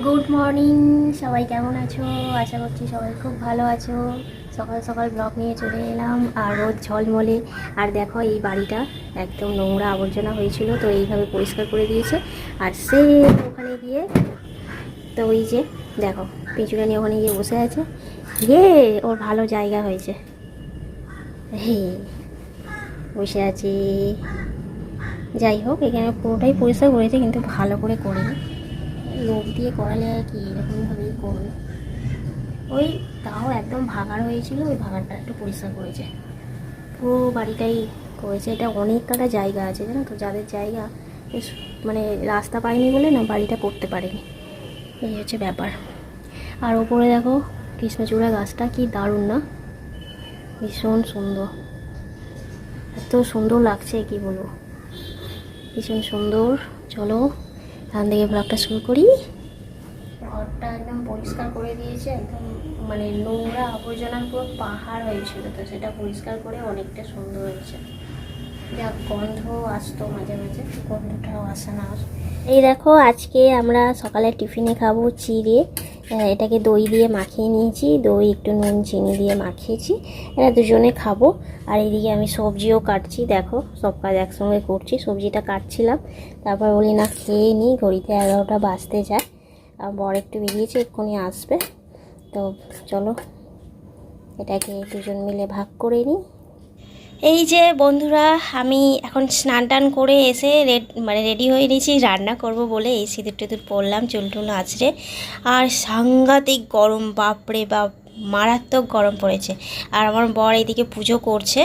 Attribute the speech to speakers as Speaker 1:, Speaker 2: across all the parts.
Speaker 1: Good morning সবাই, কেমন আছো? আশা করছি সবাই খুব ভালো আছো। সকাল সকাল ব্লগ নিয়ে চলে এলাম, আর রোদ ঝলমলে। আর দেখো, এই বাড়িটা একদম নোংরা আবর্জনা হয়েছিল, তো এইভাবে পরিষ্কার করে দিয়েছে। আর সে ওখানে গিয়ে, তো ওই যে দেখো পিঁচুড়ানি ওখানে গিয়ে বসে আছে। ওর ভালো জায়গা হয়েছে, হে বসে আছে। যাই হোক, এখানে পুরোটাই পরিষ্কার করেছে, কিন্তু ভালো করে করিনি। লোক দিয়ে করালে আর কি এরকমভাবেই করবে। ওই তাও একদম ভাগাড় হয়েছিল, ওই ভাগাড়টা একটু পরিষ্কার করেছে। পুরো বাড়িটাই করেছে। এটা অনেক কটা জায়গা আছে জানো তো, যাদের জায়গা মানে রাস্তা পায়নি বলে না বাড়িটা করতে পারেনি, এই হচ্ছে ব্যাপার। আর ওপরে দেখো কৃষ্ণচূড়া গাছটা কি দারুণ না, ভীষণ সুন্দর, এত সুন্দর লাগছে কি বলবো, ভীষণ সুন্দর। চলো এখান থেকে ব্লগটা শুরু করি। ঘরটা একদম পরিষ্কার করে দিয়েছে, একদম মানে নোংরা আবর্জনার পুরো পাহাড় হয়েছিল, তো সেটা পরিষ্কার করে অনেকটা সুন্দর হয়েছে। যা গন্ধ আসতো মাঝে মাঝে, গন্ধটাও আসে না। এই দেখো, আজকে আমরা সকালে টিফিনে খাবো চিড়ে। এটাকে দই দিয়ে মাখিয়ে নিয়েছি, দই একটু নুন চিনি দিয়ে মাখিয়েছি, এটা দুজনে খাবো। আর এইদিকে আমি সবজিও কাটছি, দেখো সব কাজ একসঙ্গে করছি। সবজিটা কাটছিলাম, তারপর বলি না খেয়ে নিই, ঘড়িতে 11টা বাজতে যায়। আর বর একটু বেরিয়েছে, এক্ষুনি আসবে। তো চলো এটাকে দুজন মিলে ভাগ করে নিই। এই যে বন্ধুরা, আমি এখন স্নান টান করে এসে রেডি হয়ে নিয়েছি রান্না করব বলে। এই সিঁদুর টিঁদুর পরলাম, চুল টুল আঁচড়ে। আর সাংঘাতিক গরম, বাপরে বাপ, মারাত্মক গরম পড়েছে। আর আমার বর এইদিকে পুজো করছে,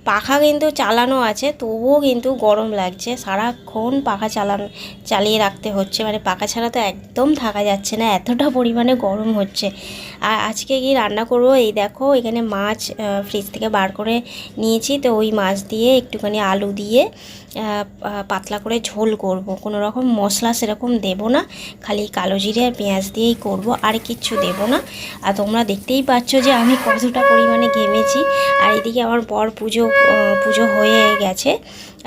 Speaker 1: পাখা কিন্তু চালানো আছে, তবুও কিন্তু গরম লাগছে। সারাক্ষণ পাখা চালিয়ে রাখতে হচ্ছে, মানে পাখা ছাড়া তো একদম থাকা যাচ্ছে না, এতটা পরিমাণে গরম হচ্ছে। আর আজকে কি রান্না করব, এই দেখো এখানে মাছ ফ্রিজ থেকে বার করে নিয়েছি, তো ওই মাছ দিয়ে একটুখানি আলু দিয়ে পাতলা করে ঝোল করব। কোনো রকম মশলা সেরকম দেব না, খালি কালো জিরে আর পেঁয়াজ দিয়েই করব, আর কিচ্ছু দেব না। আর তোমরা দেখতেই পাচ্ছ যে আমি কতটা পরিমাণে ঘেমেছি। আর এদিকে আমার বর পুজো হয়ে গেছে,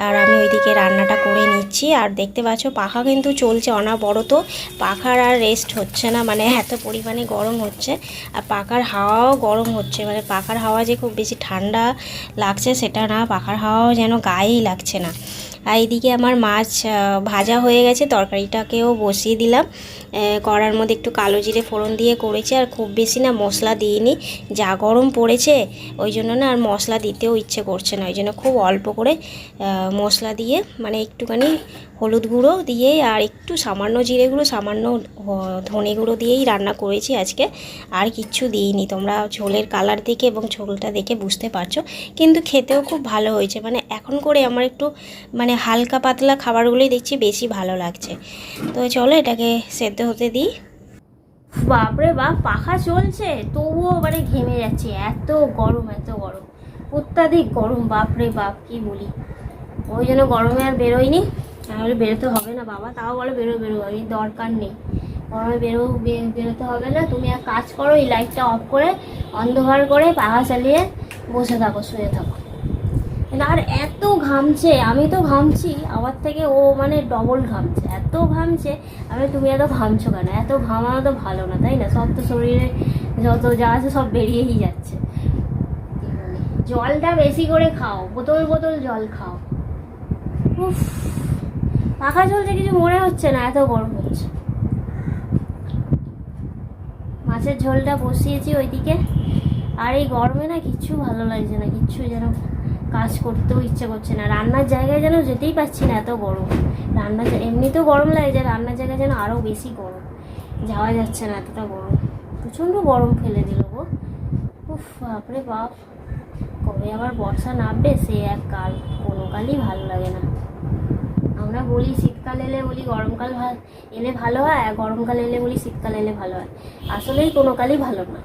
Speaker 1: আর আমি ওইদিকে রান্নাটা করে নিচ্ছি। আর দেখতে পাচ্ছ পাখা কিন্তু চলছে অনবরত, পাখার আর রেস্ট হচ্ছে না, মানে এত পরিমাণে গরম হচ্ছে। আর পাখার হাওয়াও গরম হচ্ছে, মানে পাখার হাওয়া যে খুব বেশি ঠান্ডা লাগছে সেটা না, পাখার হাওয়াও যেন গায়েই লাগছে না। আর এইদিকে আমার মাছ ভাজা হয়ে গেছে, তরকারিটাকেও বসিয়ে দিলাম। কড়ার মধ্যে একটু কালো জিরে ফোড়ন দিয়ে করেছি, আর খুব বেশি না মশলা দিইনি, যা গরম পড়েছে ওই জন্য না আর মশলা দিতেও ইচ্ছে করছে না, ওই জন্য খুব অল্প করে মশলা দিয়ে, মানে একটুখানি হলুদ গুঁড়ো দিয়ে আর একটু সামান্য জিরে গুঁড়ো, সামান্য ধনে গুঁড়ো দিয়েই রান্না করেছি আজকে, আর কিচ্ছু দিইনি। তোমরা ঝোলের কালার দেখে এবং ঝোলটা দেখে বুঝতে পারছো, কিন্তু খেতেও খুব ভালো হয়েছে। মানে এখন করে আমার একটু মানে হালকা পাতলা খাবারগুলোই দেখছি বেশি ভালো লাগছে। তো চলো এটাকে সেদ্ধ হতে দিই। বাপরে বাপ, পাখা চলছে তবুও মানে ঘেমে যাচ্ছে, এত গরম, এত গরম, অত্যাধিক গরম, বাপরে বাপ কি বলি। ওই জন্য গরমে আর বেরোয়নি। আমি বেরোতে হবে না বাবা, তাও বলো বেরো, আমি দরকার নেই, গরমে বেরোতে হবে না। তুমি এক কাজ করো, এই লাইটটা অফ করে অন্ধকার করে পাখা চালিয়ে বসে থাকো, শুয়ে থাকো। আর এত ঘামছে, আমি তো ঘামছি, আমার থেকে ও মানে ডবল ঘামছে, এত ঘামছে। তুমি এত ঘামছো কেন? এত ঘামানো তো ভালো না, তাই না? সব তো শরীরে যত যা আছে সব বেরিয়েই যাচ্ছে। জলটা বেশি করে খাও, বোতল বোতল জল খাও। উফ, পাখা চলছে কিছু মনে হচ্ছে না, এত গরম হচ্ছে। মাছের ঝোলটা বসিয়েছি ওইদিকে। আর এই গরমে না কিচ্ছু ভালো লাগছে না, কিচ্ছু যেন কাজ করতেও ইচ্ছে করছে না, রান্নার জায়গায় যেন যেতেই পারছি না, এত গরম। এমনিতেও গরম লাগে, যে রান্নার জায়গায় যেন আরও বেশি গরম, যাওয়া যাচ্ছে না, এতটা গরম, প্রচণ্ড গরম ফেলে দিল গো। উফ, বাপরে বাপ, কবে আবার বর্ষা নামবে সে এক কাল, কোনো কালই ভালো লাগে না। আমরা বলি শীতকাল এলে বলি গরমকাল এলে ভালো হয়, আর গরমকাল এলে বলি শীতকাল এলে ভালো হয়, আসলেই কোনো কালই ভালো না।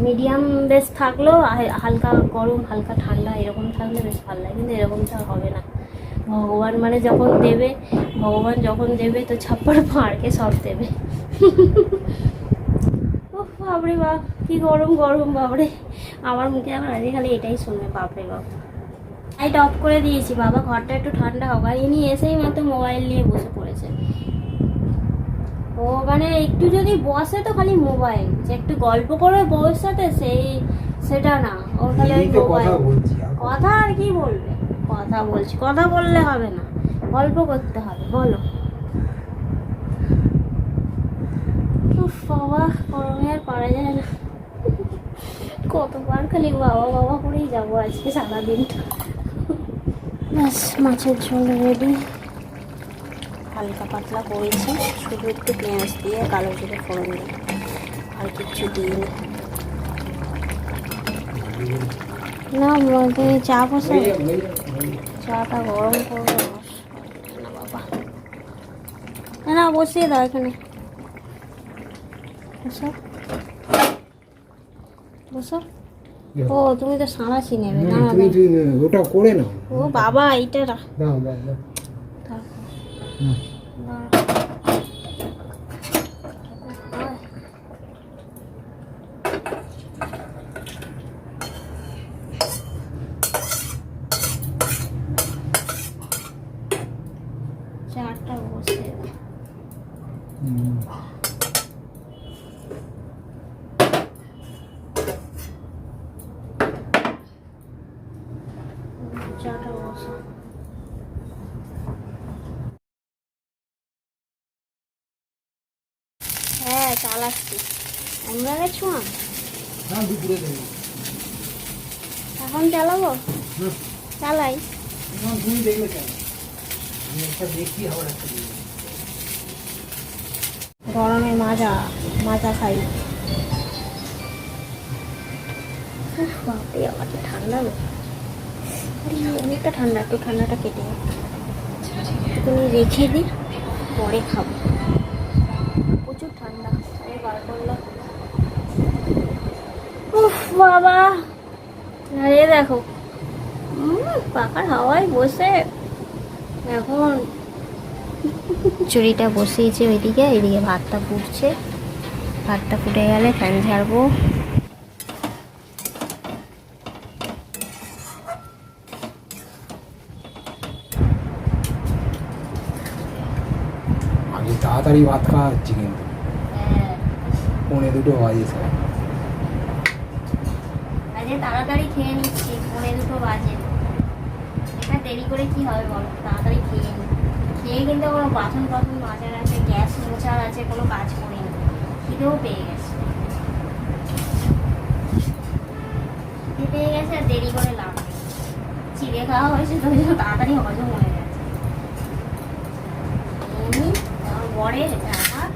Speaker 1: মিডিয়াম বেশ থাকলেও হালকা গরম হালকা ঠান্ডা এরকম থাকলে বেশ ভালো লাগে, কিন্তু এরকমটা হবে না। ভগবান মানে ভগবান যখন দেবে তো ছাপ্পার পাড়কে সব দেবে। ও বাপরে বাপ, কি গরম গরম, বাপরে। আমার মুখে আমার আজকে খালি এটাই শুনবে, বাপরে বাপ। লাইট অফ করে দিয়েছি বাবা, ঘরটা একটু ঠান্ডা হোক। আর ইনি এসেই মাত্র মোবাইল নিয়ে বসে পড়েছে। ও মানে একটু যদি বসে তো খালি মোবাইল, যে একটু গল্প করে বউর সাথে সেটা না, ওর খালি ওই মোবাইল। কথা আর কি বলবে, কথা বলছি, কথা বললে হবে না, গল্প করতে হবে। বলো। উফ বাবা, গরমে আর পারা যায় না। কতবার খালি বাবা বাবা করেই যাবো আজকে সারাদিনটা। ব্যাস, মাছের ঝোল রেডি, হালকা পাতলা করেছি, শুধু একটু পেঁয়াজ দিয়ে কালো জিরে ফোড়ন দিয়ে, আর কিচ্ছু দিইনি। না বলতে চা বসাই, চাটা গরম করবো না বাবা। না বসিয়ে দাও এখানে, বসো বসো। ও তুমি তো সাঁড়াশি নেবে না,
Speaker 2: ওটা করে নাও।
Speaker 1: ও বাবা এইটা
Speaker 2: দাও দাও দাও।
Speaker 1: চাটা বসে চাটা বসে। হ্যাঁ চালাচ্ছি, আমরা গেছো
Speaker 2: না, দুপুরে দেবো।
Speaker 1: এখন চালাবো, চালাই।
Speaker 2: তুমি দেখলে কেন, আমি একটা দেখি আবার একটা দেখি।
Speaker 1: গরমে মাজা মাজা খাই। উফ, বাপরে আমার কি ঠান্ডা গো, অনেকটা ঠান্ডা, একটু ঠান্ডাটা কেটে একটুখানি রেখে দিই, পরে খাবো। প্রচুর ঠান্ডা, আমি বার করলাম। উফ বাবা, আরে দেখো পাখার হাওয়ায় বসে এখন চুরিটা বসিয়েছে ওইদিকে, এইদিকে ভাতটা ফুটছে, ভাতটা ফুটে গেলে ফ্যান ঝাড়বো।
Speaker 2: আমি তাড়াতাড়ি ভাত খাওয়া হচ্ছে কিন্তু 1:45 বাজে সব।
Speaker 1: আজকে তাড়াতাড়ি খেয়ে নিচ্ছি, 1:45 বাজে। এটা দেরি করে কি হবে বলো, তাড়াতাড়ি খেয়ে নি। খেয়ে কিন্তু কোনো বাসন মাজার আছে, গ্যাস মোছার আছে, কোনো কাজ করিনি, খিদেও পেয়ে গেছে। খিদে পেয়ে গেছে আর দেরি করে লাভ নেই, চিড়ে খাওয়া হয়েছে তো ওই জন্য তাড়াতাড়ি হজম হয়ে গেছে। এমনি আমার বরের আমার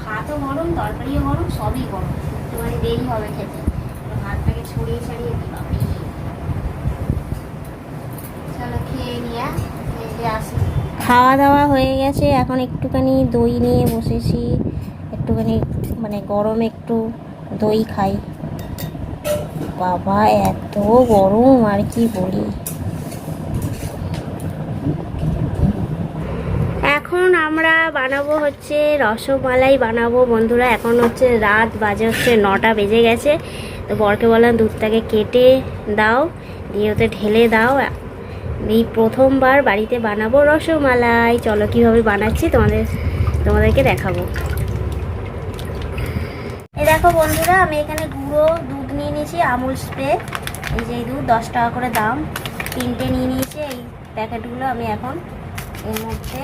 Speaker 1: ভাতও গরম, তরকারিও গরম, সবই গরম, একটুখানি দেরি হবে খেতে। ভাতটাকে ছড়িয়ে ছাড়িয়ে দিলাম। চলো খেয়ে নিয়ে আসি। খাওয়া দাওয়া হয়ে গেছে, এখন একটুখানি দই নিয়ে বসেছি, একটুখানি মানে গরম একটু দই খাই। বাবা এত গরম আর কি বলি। এখন আমরা বানাবো হচ্ছে রসমালাই বানাবো বন্ধুরা। এখন হচ্ছে রাত বাজে হচ্ছে 9টা বেজে গেছে। তো বরকে বললাম দুধটাকে কেটে দাও, দিয়ে ওতে ঢেলে দাও। এই প্রথমবার বাড়িতে বানাবো রসমালাই। চলো কীভাবে বানাচ্ছি তোমাদেরকে দেখাবো। এই দেখো বন্ধুরা, আমি এখানে গুঁড়ো দুধ নিয়ে নিয়েছি, আমুল স্প্রে। এই যে এই দুধ 10 টাকা করে দাম, 3টে নিয়ে নিয়েছি। এই প্যাকেটগুলো আমি এখন এর মধ্যে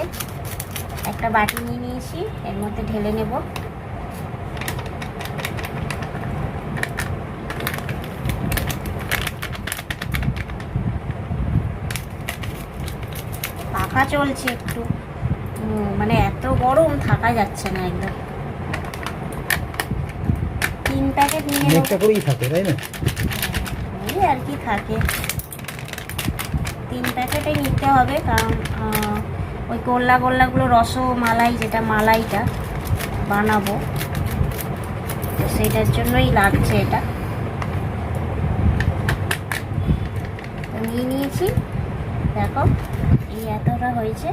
Speaker 1: একটা বাটি নিয়ে নিয়েছি, এর মধ্যে ঢেলে নেব। পাখা চলছে একটু, মানে এত গরম থাকা যাচ্ছে না একদম। 3 প্যাকেট নিয়ে নেব,
Speaker 2: একটা করেই থাকে তাই না?
Speaker 1: এই আর কি থাকে, 3 প্যাকেটে নিতে হবে, কারণ ওই গোল্লাগুলো রসমালাই, যেটা মালাইটা বানাবো তো সেইটার জন্যই লাগছে এটা। তো নিয়ে নিয়েছি, দেখো এই এতটা হয়েছে।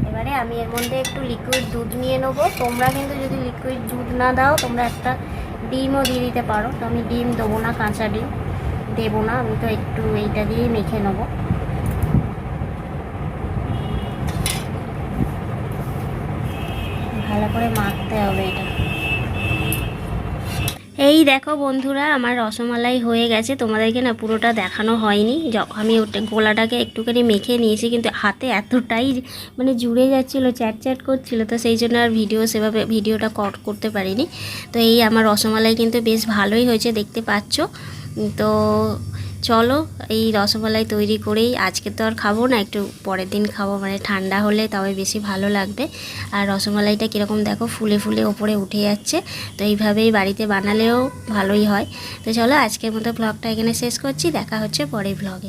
Speaker 1: এবারে আমি এর মধ্যে একটু লিকুইড দুধ নিয়ে নেবো। তোমরা কিন্তু যদি লিকুইড দুধ না দাও, তোমরা একটা ডিমও দিয়ে দিতে পারো। তো আমি ডিম দেবো না, কাঁচা ডিম দেবো না, আমি তো একটু এইটা দিয়ে মেখে নেবো। ভালো ভালো করে মাখতে হবে এটা। এই দেখো বন্ধুরা, আমার রসমালাই হয়ে গেছে। তোমাদেরকে না পুরোটা দেখানো হয়নি। আমি ওটা গোলাটাকে একটুখানি মেখে নিয়েছি, কিন্তু হাতে এতটাই মানে জুড়ে যাচ্ছিলো, চ্যাট চ্যাট করছিলো, তো সেই জন্য আর সেভাবে ভিডিওটা করতে পারিনি। তো এই আমার রসমালাই কিন্তু বেশ ভালোই হয়েছে, দেখতে পাচ্ছ। তো চলো এই রসমালাই তৈরি করেই, আজকে তো আর খাবো না, একটু পরের দিন খাবো, মানে ঠান্ডা হলে তবে বেশি ভালো লাগবে। আর রসমালাইটা কীরকম দেখো ফুলে ফুলে ওপরে উঠে যাচ্ছে। তো এইভাবেই বাড়িতে বানালেও ভালোই হয়। তো চলো আজকের মতো ব্লগটা এখানে শেষ করছি, দেখা হচ্ছে পরের ব্লগে।